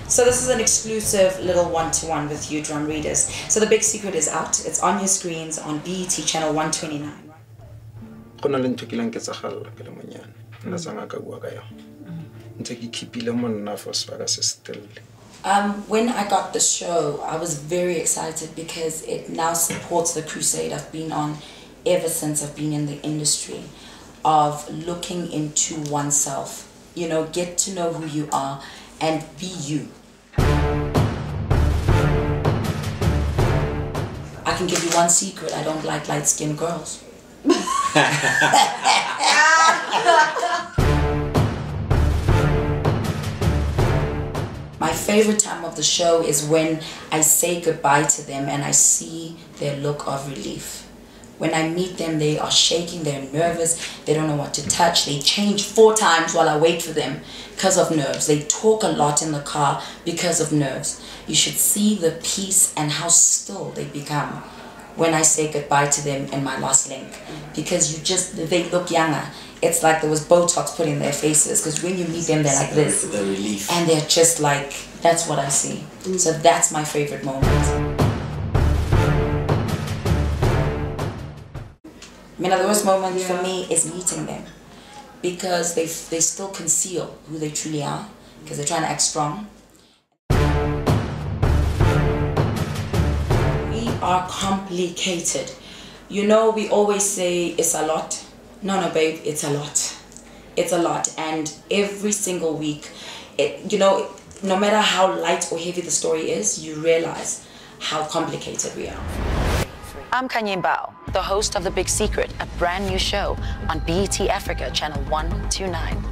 So this is an exclusive little one-to-one with you drum readers. So The Big Secret is out. It's on your screens on BET channel 129. When I got the show, I was very excited because it now supports the crusade I've been on ever since I've been in the industry of looking into oneself. You know, get to know who you are and be you. I can give you one secret, I don't like light-skinned girls. My favorite time of the show is when I say goodbye to them and I see their look of relief. When I meet them, they are shaking, they're nervous, they don't know what to touch, they change 4 times while I wait for them because of nerves. They talk a lot in the car because of nerves. You should see the peace and how still they become when I say goodbye to them in my last link. Because they look younger. It's like there was Botox put in their faces, because when you meet them, they're like this. The relief. And they're just like, that's what I see. So that's my favorite moment. I mean, the worst moment for me is meeting them, because they still conceal who they truly are, because they're trying to act strong. We are complicated. You know, we always say it's a lot. No, babe, it's a lot. It's a lot. And every single week, you know, no matter how light or heavy the story is, you realize how complicated we are. I'm Khanyi Mabu, the host of The Big Secret, a brand new show on BET Africa, channel 129.